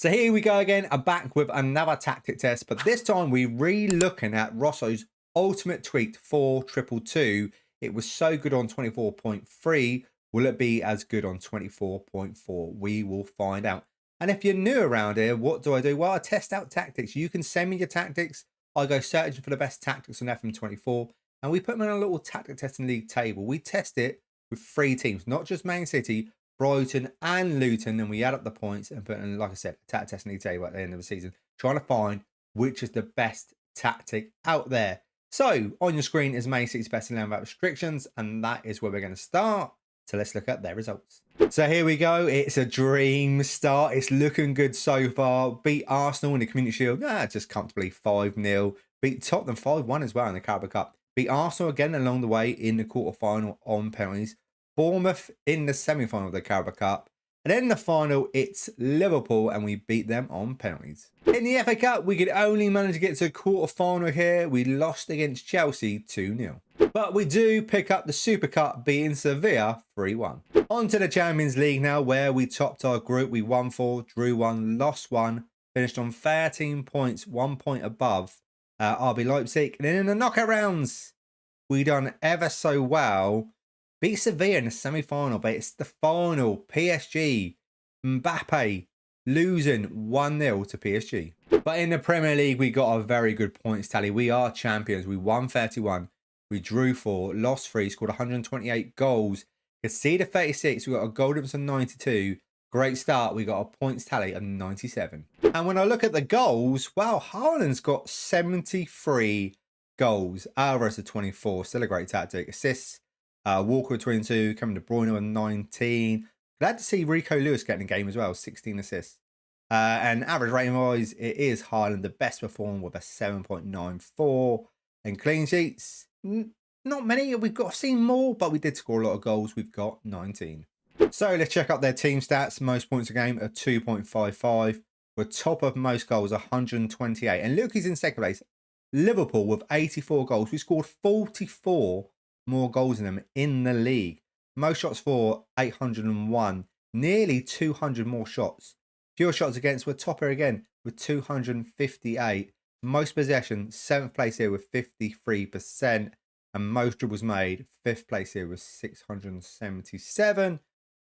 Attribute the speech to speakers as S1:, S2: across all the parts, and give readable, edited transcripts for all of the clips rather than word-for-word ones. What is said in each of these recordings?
S1: So here we go again. I'm back with another tactic test, but this time we're re-looking at Rosso's ultimate tweaked 4-2-2. It was so good on 24.3. Will it be as good on 24.4? We will find out. And if you're new around here, what do? Well, I test out tactics. You can send me your tactics. I go searching for the best tactics on FM24, and we put them in a little tactic testing league table. We test it with 3 teams, not just Man City, Brighton and Luton, and we add up the points and put in, like I said, a tactic testing league table at the end of the season, trying to find which is the best tactic out there. So on your screen is Man City's best 11 without restrictions, and that is where we're going to start. So let's look at their results. So here we go. It's a dream start. It's looking good so far. Beat Arsenal in the Community Shield. Just comfortably 5-0. Beat Tottenham 5-1 as well in the Carabao Cup. Beat Arsenal again along the way in the quarterfinal on penalties. Bournemouth in the semi-final of the Carabao Cup. And then in the final, it's Liverpool, and we beat them on penalties. In the FA Cup, we could only manage to get to a quarter-final here. We lost against Chelsea 2-0. But we do pick up the Super Cup, beating Sevilla 3-1. On to the Champions League now, where we topped our group. We won 4, drew 1, lost 1, finished on 13 points, 1 point above RB Leipzig. And then in the knockout rounds, we done ever so well. Beat Sevilla in the semi-final, but it's the final. PSG, Mbappe losing 1-0 to PSG. But in the Premier League, we got a very good points tally. We are champions. We won 31. We drew 4, lost 3, scored 128 goals. Conceded 36. We got a goal difference of 92. Great start. We got a points tally of 97. And when I look at the goals, wow, Haaland's got 73 goals. Alvarez at 24. Still a great tactic. Assists. Walker with 22, Kevin De Bruyne with 19. Glad to see Rico Lewis getting a game as well, 16 assists. And average rating wise, it is Haaland the best performer with a 7.94. And clean sheets, not many. I've seen more, but we did score a lot of goals. We've got 19. So let's check out their team stats. Most points a game at 2.55. We're top of most goals, 128. And look, he's in second place. Liverpool with 84 goals. We scored 44 more goals than them in the league. Most shots for 801. Nearly 200 more shots. Fewer shots against. We're top here again with 258. Most possession, 7th place here with 53%. And most dribbles made, 5th place here with 677.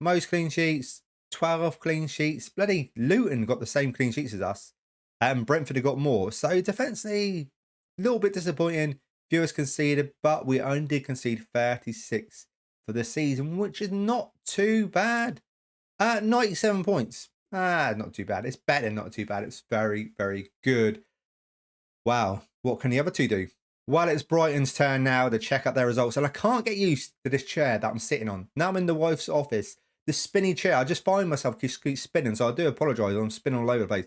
S1: Most clean sheets, 12 clean sheets. Bloody Luton got the same clean sheets as us. And Brentford have got more. So defensively, a little bit disappointing. Viewers conceded, but we only did concede 36 for the season, which is not too bad. 97 points. Not too bad. It's better than not too bad. It's very, very good. Wow. What can the other two do? Well, it's Brighton's turn now to check out their results. And I can't get used to this chair that I'm sitting on. Now I'm in the wife's office. The spinny chair. I just find myself keep spinning. So I do apologise. I'm spinning all over the place.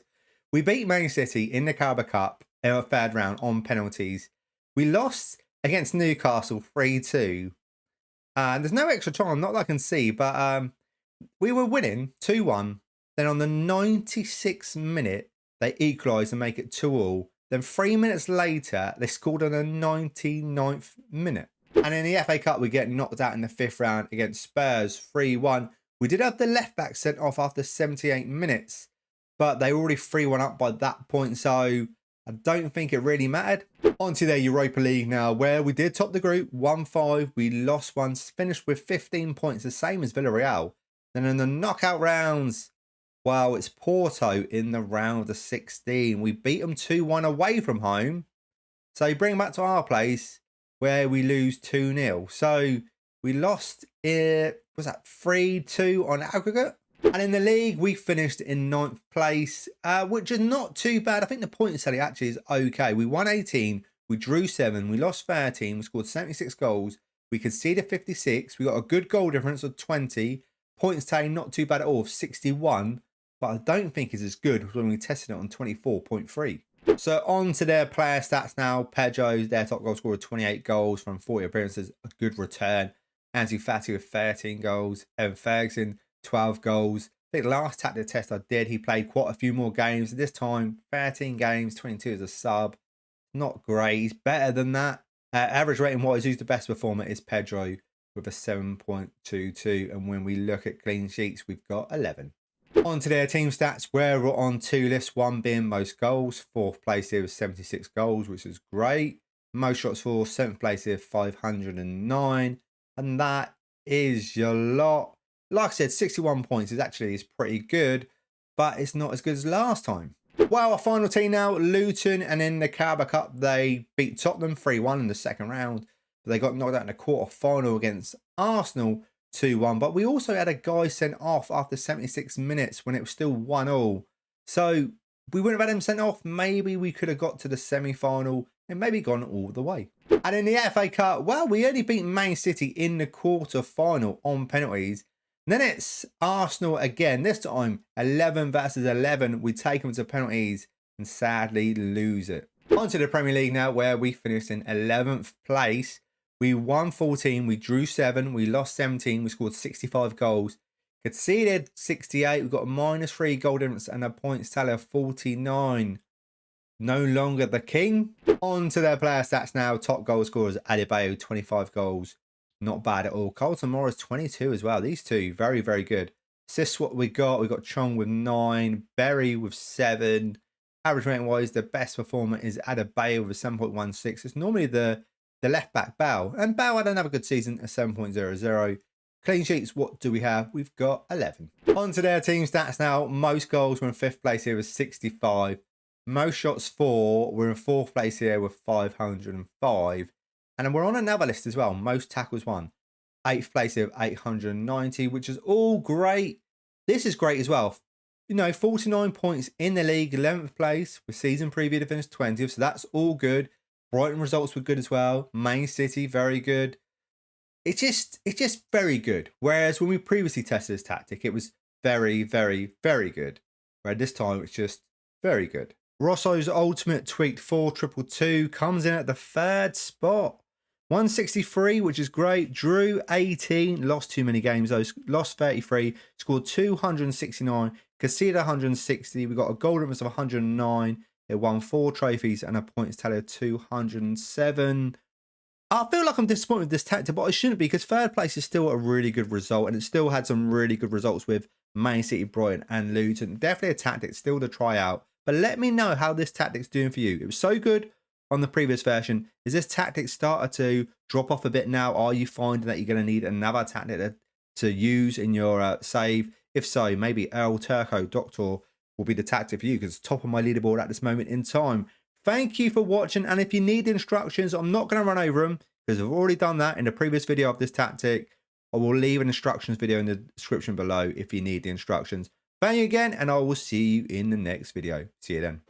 S1: We beat Man City in the Carabao Cup in our third round on penalties. We lost against Newcastle 3-2. There's no extra time, not that I can see, but we were winning 2-1. Then on the 96th minute, they equalised and make it 2-2. Then 3 minutes later, they scored on the 99th minute. And in the FA Cup, we get knocked out in the 5th round against Spurs 3-1. We did have the left back sent off after 78 minutes, but they were already 3-1 up by that point, so I don't think it really mattered. On to their Europa League now, where we did top the group, 1-5. We lost 1, finished with 15 points, the same as Villarreal. Then in the knockout rounds, well, it's Porto in the round of 16. We beat them 2-1 away from home. So bring them back to our place, where we lose 2-0. So we lost, was that 3-2 on aggregate? And in the league, we finished in 9th place, which is not too bad. I think the points tally actually is okay. We won 18, we drew 7, we lost 13, we scored 76 goals, we conceded 56, we got a good goal difference of 20, points tally not too bad at all of 61, but I don't think it's as good as when we tested it on 24.3. So on to their player stats now. Pedro, their top goal scorer, 28 goals from 40 appearances, a good return. Ansu Fati with 13 goals, Evan Ferguson, 12 goals. I think the last tactic test I did, he played quite a few more games. This time, 13 games, 22 as a sub. Not great. He's better than that. Average rating wise, who's the best performer is Pedro with a 7.22. And when we look at clean sheets, we've got 11. On to their team stats, where we're on two lists, one being most goals. Fourth place here with 76 goals, which is great. Most shots for, seventh place here, 509. And that is your lot. Like I said, 61 points is pretty good, but it's not as good as last time. Well, our final team now, Luton, and in the Carabao Cup, they beat Tottenham 3-1 in the second round. They got knocked out in the quarter-final against Arsenal 2-1. But we also had a guy sent off after 76 minutes when it was still 1-1. So we wouldn't have had him sent off. Maybe we could have got to the semi-final and maybe gone all the way. And in the FA Cup, well, we only beat Man City in the quarter-final on penalties. Then it's Arsenal again, this time 11 versus 11. We take them to penalties and sadly lose it. On to the Premier League now, where we finished in 11th place. We won 14, we drew 7, we lost 17, we scored 65 goals, conceded 68, we got a -3 goal difference and a points tally of 49. No longer the king. On to their player stats now. Top goal scorers, Adebayo, 25 goals. Not bad at all. Carlton Morris, 22 as well. These two, very, very good. Assists, what we got Chong with 9, Berry with 7. Average rating wise, the best performer is Adebayo with a 7.16. It's normally the left back, Bale. And Bale had another good season, a 7.00. Clean sheets, what do we have? We've got 11. On to their team stats now. Most goals, we're in 5th place here with 65. Most shots for, we're in 4th place here with 505. And we're on another list as well. Most tackles won. 8th place here with 890, which is all great. This is great as well. 49 points in the league, 11th place with season preview to finish 20th. So that's all good. Brighton results were good as well. Man City, very good. It's just very good. Whereas when we previously tested this tactic, it was very, very, very good. Whereas this time it's just very good. Rosso's ultimate tweaked 4-2-2 comes in at the 3rd spot. 163, which is great. Drew 18, lost too many games though. Lost 33, scored 269, conceded 160. We got a goal difference of 109. It won 4 trophies and a points tally of 207. I feel like I'm disappointed with this tactic, but I shouldn't be, because 3rd place is still a really good result, and it still had some really good results with Man City, Brighton and Luton. Definitely a tactic still to try out. But let me know how this tactic's doing for you. It was so good on the previous version. Is this tactic started to drop off a bit now? Are you finding that you're going to need another tactic to use in your save? If so, maybe El Turco Doctor will be the tactic for you, because it's top of my leaderboard at this moment in time. Thank you for watching, and if you need instructions, I'm not going to run over them because I've already done that in the previous video of this tactic. I will leave an instructions video in the description below if you need the instructions. Thank you again, and I will see you in the next video. See you then.